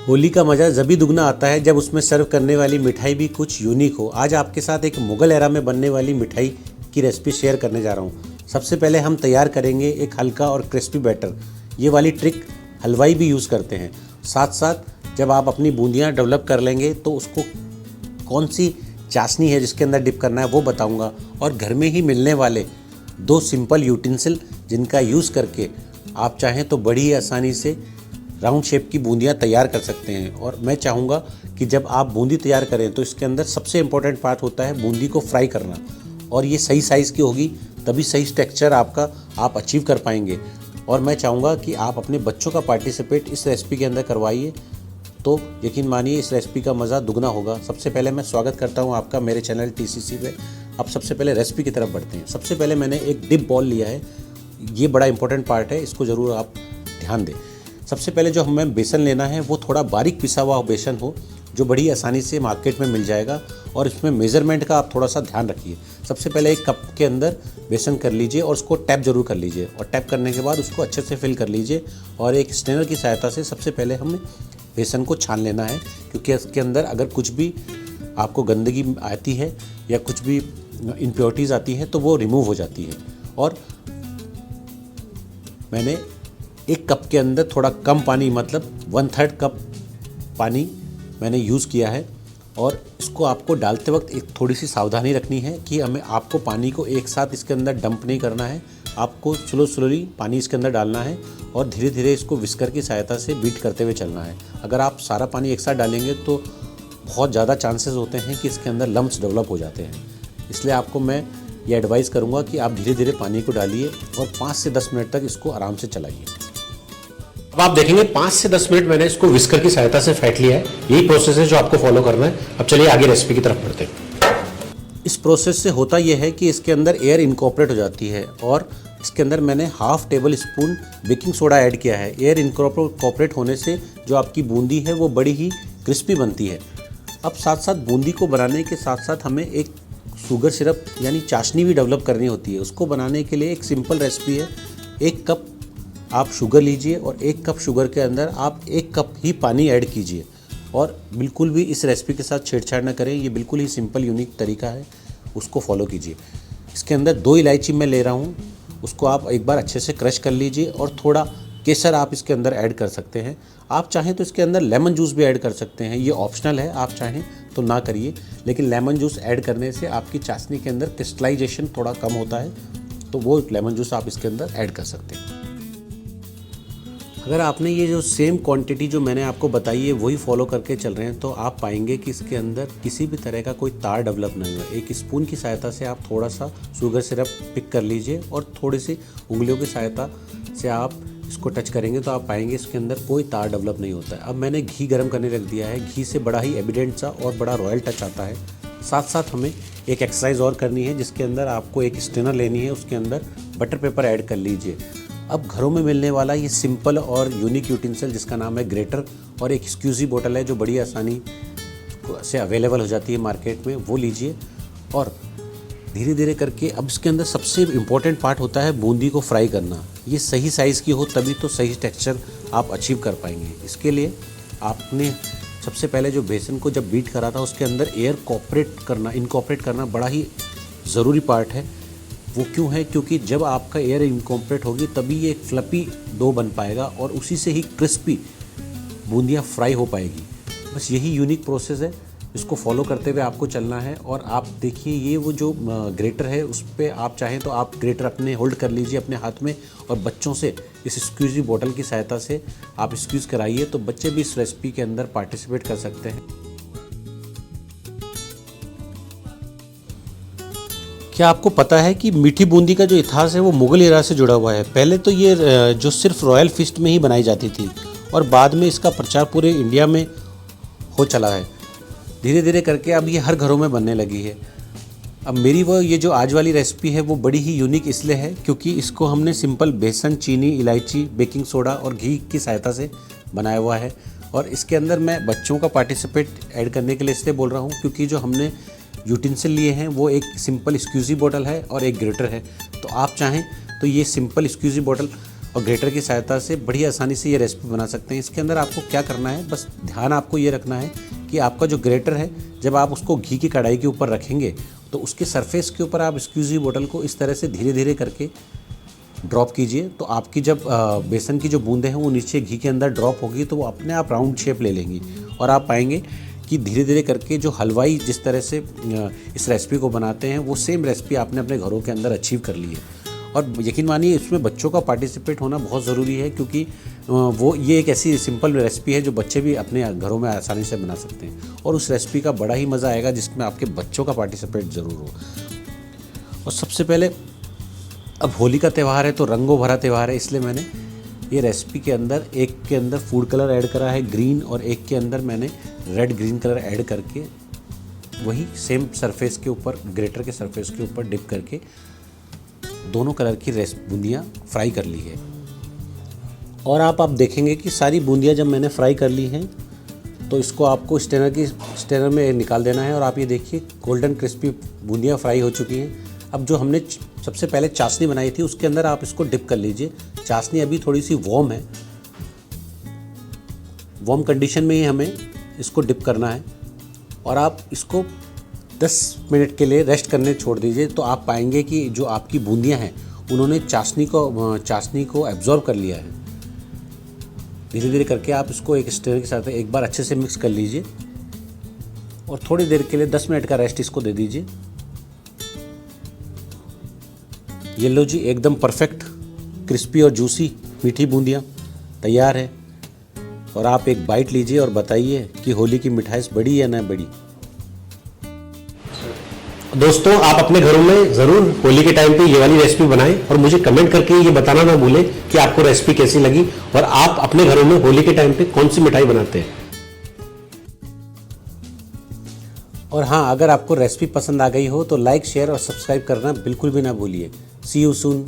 होली का मज़ा जभी दुगना आता है जब उसमें सर्व करने वाली मिठाई भी कुछ यूनिक हो। आज आपके साथ एक मुग़ल एरा में बनने वाली मिठाई की रेसिपी शेयर करने जा रहा हूँ। सबसे पहले हम तैयार करेंगे एक हल्का और क्रिस्पी बैटर। ये वाली ट्रिक हलवाई भी यूज़ करते हैं। साथ साथ जब आप अपनी बूंदियाँ डेवलप कर लेंगे तो उसको कौन सी चाशनी है जिसके अंदर डिप करना है वो बताऊँगा। और घर में ही मिलने वाले 2 सिंपल यूटेंसिल जिनका यूज़ करके आप चाहें तो बड़ी ही आसानी से राउंड शेप की बूंदियाँ तैयार कर सकते हैं। और मैं चाहूँगा कि जब आप बूंदी तैयार करें तो इसके अंदर सबसे इम्पोर्टेंट पार्ट होता है बूंदी को फ्राई करना। और ये सही साइज़ की होगी तभी सही टेक्सचर आप अचीव कर पाएंगे। और मैं चाहूँगा कि आप अपने बच्चों का पार्टिसिपेट इस रेसिपी के अंदर करवाइए, तो यकीन मानिए इस रेसिपी का मज़ा दुगना होगा। सबसे पहले मैं स्वागत करता हूँ आपका मेरे चैनल TCC पे। अब सबसे पहले रेसिपी की तरफ बढ़ते हैं। सबसे पहले मैंने एक डिप बॉल लिया है। ये बड़ा इंपॉर्टेंट पार्ट है, इसको ज़रूर आप ध्यान दें। सबसे पहले जो हमें बेसन लेना है वो थोड़ा बारीक पिसा हुआ बेसन हो, जो बड़ी आसानी से मार्केट में मिल जाएगा। और इसमें मेज़रमेंट का आप थोड़ा सा ध्यान रखिए। सबसे पहले एक कप के अंदर बेसन कर लीजिए और उसको टैप ज़रूर कर लीजिए। और टैप करने के बाद उसको अच्छे से फिल कर लीजिए। और एक स्ट्रेनर की सहायता से सबसे पहले हमें बेसन को छान लेना है, क्योंकि इसके अंदर अगर कुछ भी आपको गंदगी आती है या कुछ भी इम्प्योरिटीज़ आती है तो वो रिमूव हो जाती है। और मैंने एक कप के अंदर थोड़ा कम पानी, मतलब 1/3 कप पानी मैंने यूज़ किया है। और इसको आपको डालते वक्त एक थोड़ी सी सावधानी रखनी है कि आपको पानी को एक साथ इसके अंदर डंप नहीं करना है। आपको स्लोली पानी इसके अंदर डालना है और धीरे धीरे इसको विस्कर की सहायता से बीट करते हुए चलना है। अगर आप सारा पानी एक साथ डालेंगे तो बहुत ज़्यादा चांसेस होते हैं कि इसके अंदर लम्प्स डेवलप हो जाते हैं। इसलिए आपको मैं ये एडवाइस करूँगा कि आप धीरे धीरे पानी को डालिए और 5 से 10 मिनट तक इसको आराम से चलाइए। अब आप देखेंगे 5 से 10 मिनट मैंने इसको विस्कर की सहायता से फेंट लिया है। यही प्रोसेस है जो आपको फॉलो करना है। अब चलिए आगे रेसिपी की तरफ बढ़ते हैं। इस प्रोसेस से होता यह है कि इसके अंदर एयर इनकॉर्पोरेट हो जाती है और इसके अंदर मैंने ½ table spoon baking soda add किया है। एयर इनकॉर्पोरेट होने से जो आपकी बूंदी है वो बड़ी ही क्रिस्पी बनती है। अब साथ साथ बूंदी को बनाने के साथ साथ हमें एक शुगर सिरप यानी चाशनी भी डेवलप करनी होती है। उसको बनाने के लिए एक सिंपल रेसिपी है। 1 कप आप शुगर लीजिए और 1 कप शुगर के अंदर आप 1 कप ही पानी ऐड कीजिए। और बिल्कुल भी इस रेसिपी के साथ छेड़छाड़ ना करें। ये बिल्कुल ही सिंपल यूनिक तरीका है, उसको फॉलो कीजिए। इसके अंदर 2 इलायची मैं ले रहा हूँ, उसको आप एक बार अच्छे से क्रश कर लीजिए। और थोड़ा केसर आप इसके अंदर ऐड कर सकते हैं। आप चाहें तो इसके अंदर लेमन जूस भी ऐड कर सकते हैं, ये ऑप्शनल है, आप चाहें तो ना करिए। लेकिन लेमन जूस ऐड करने से आपकी चाशनी के अंदर क्रिस्टलाइजेशन थोड़ा कम होता है, तो वो लेमन जूस आप इसके अंदर ऐड कर सकते हैं। अगर आपने ये जो सेम क्वांटिटी जो मैंने आपको बताई है वही फॉलो करके चल रहे हैं तो आप पाएंगे कि इसके अंदर किसी भी तरह का कोई तार डेवलप नहीं हुआ। एक स्पून की सहायता से आप थोड़ा सा शुगर सिरप पिक कर लीजिए और थोड़ी सी उंगलियों की सहायता से आप इसको टच करेंगे तो आप पाएंगे इसके अंदर कोई तार डेवलप नहीं होता है। अब मैंने घी गर्म करने रख दिया है। घी से बड़ा ही एविडेंट सा और बड़ा रॉयल टच आता है। साथ साथ हमें एक एक्सरसाइज और करनी है, जिसके अंदर आपको एक स्ट्रेनर लेनी है, उसके अंदर बटर पेपर ऐड कर लीजिए। अब घरों में मिलने वाला ये सिंपल और यूनिक यूटेंसिल जिसका नाम है ग्रेटर, और एक स्क्यूजी बोतल है जो बड़ी आसानी से अवेलेबल हो जाती है मार्केट में, वो लीजिए। और धीरे धीरे करके अब इसके अंदर सबसे इम्पोर्टेंट पार्ट होता है बूंदी को फ्राई करना। ये सही साइज़ की हो तभी तो सही टेक्सचर आप अचीव कर पाएंगे। इसके लिए आपने सबसे पहले जो बेसन को जब बीट करा था उसके अंदर एयर इनकॉर्पोरेट करना बड़ा ही ज़रूरी पार्ट है। वो क्यों है? क्योंकि जब आपका एयर इनकॉर्पोरेट होगी तभी ये एक फ्लपी डो बन पाएगा और उसी से ही क्रिस्पी बूंदियाँ फ्राई हो पाएगी। बस यही यूनिक प्रोसेस है, इसको फॉलो करते हुए आपको चलना है। और आप देखिए ये वो जो ग्रेटर है उस पर आप चाहें तो आप ग्रेटर अपने होल्ड कर लीजिए अपने हाथ में और बच्चों से इस स्क्यूजी बोतल की सहायता से आप स्क्यूज़ कराइए, तो बच्चे भी इस रेसिपी के अंदर पार्टिसिपेट कर सकते हैं। क्या आपको पता है कि मीठी बूंदी का जो इतिहास है वो मुग़ल एरा से जुड़ा हुआ है? पहले तो ये जो सिर्फ रॉयल फीस्ट में ही बनाई जाती थी और बाद में इसका प्रचार पूरे इंडिया में हो चला है। धीरे धीरे करके अब ये हर घरों में बनने लगी है। अब मेरी ये जो आज वाली रेसिपी है वो बड़ी ही यूनिक इसलिए है क्योंकि इसको हमने सिंपल बेसन, चीनी, इलायची, बेकिंग सोडा और घी की सहायता से बनाया हुआ है। और इसके अंदर मैं बच्चों का पार्टिसिपेट ऐड करने के लिए इसलिए बोल रहा हूँ क्योंकि जो हमने यूटेंसिल लिए हैं वो एक सिंपल स्क्यूज़ी बोतल है और एक ग्रेटर है। तो आप चाहें तो ये सिंपल स्क्यूज़ी बोतल और ग्रेटर की सहायता से बड़ी आसानी से ये रेसिपी बना सकते हैं। इसके अंदर आपको क्या करना है, बस ध्यान आपको ये रखना है कि आपका जो ग्रेटर है, जब आप उसको घी की कढ़ाई के ऊपर रखेंगे तो उसके सरफेस के ऊपर आप स्क्यूज़ी बोतल को इस तरह से धीरे धीरे करके ड्रॉप कीजिए। तो आपकी जब बेसन की जो बूंदें हैं वो नीचे घी के अंदर ड्रॉप होगी तो वो अपने आप राउंड शेप ले लेंगी और आप पाएंगे कि धीरे धीरे करके जो हलवाई जिस तरह से इस रेसिपी को बनाते हैं वो सेम रेसिपी आपने अपने घरों के अंदर अचीव कर ली है। और यकीन मानिए इसमें बच्चों का पार्टिसिपेट होना बहुत ज़रूरी है, क्योंकि वो ये एक ऐसी सिंपल रेसिपी है जो बच्चे भी अपने घरों में आसानी से बना सकते हैं और उस रेसिपी का बड़ा ही मज़ा आएगा जिसमें आपके बच्चों का पार्टिसिपेट ज़रूर हो। और सबसे पहले अब होली का त्यौहार है तो रंगों भरा त्यौहार है, इसलिए मैंने ये रेसिपी के अंदर एक के अंदर फूड कलर ऐड करा है ग्रीन और एक के अंदर मैंने रेड ग्रीन कलर ऐड करके वही सेम सरफेस के ऊपर ग्रेटर के सरफेस के ऊपर डिप करके दोनों कलर की बूंदियाँ फ्राई कर ली है। और आप देखेंगे कि सारी बूंदियाँ जब मैंने फ्राई कर ली हैं तो इसको आपको स्टेनर में निकाल देना है। और आप ये देखिए गोल्डन क्रिस्पी बूंदियाँ फ्राई हो चुकी हैं। अब जो हमने सबसे पहले चाशनी बनाई थी उसके अंदर आप इसको डिप कर लीजिए। चाशनी अभी थोड़ी सी वार्म है, वार्म कंडीशन में ही हमें इसको डिप करना है और आप इसको 10 मिनट के लिए रेस्ट करने छोड़ दीजिए। तो आप पाएंगे कि जो आपकी बूंदियां हैं उन्होंने चाशनी को एब्जॉर्ब कर लिया है। धीरे धीरे करके आप इसको एक स्टेनर के साथ एक बार अच्छे से मिक्स कर लीजिए और थोड़ी देर के लिए 10 मिनट का रेस्ट इसको दे दीजिए। ये लो जी, एकदम परफेक्ट क्रिस्पी और जूसी मीठी बूंदियाँ तैयार है। और आप एक बाइट लीजिए और बताइए कि होली की मिठाई बड़ी या ना बड़ी। दोस्तों, आप अपने घरों में जरूर होली के टाइम पे ये वाली रेसिपी बनाएं और मुझे कमेंट करके ये बताना ना भूलें कि आपको रेसिपी कैसी लगी और आप अपने घरों में होली के टाइम पे कौन सी मिठाई बनाते हैं। और हाँ, अगर आपको रेसिपी पसंद आ गई हो तो लाइक, शेयर और सब्सक्राइब करना बिल्कुल भी ना भूलिए। सी यू सून।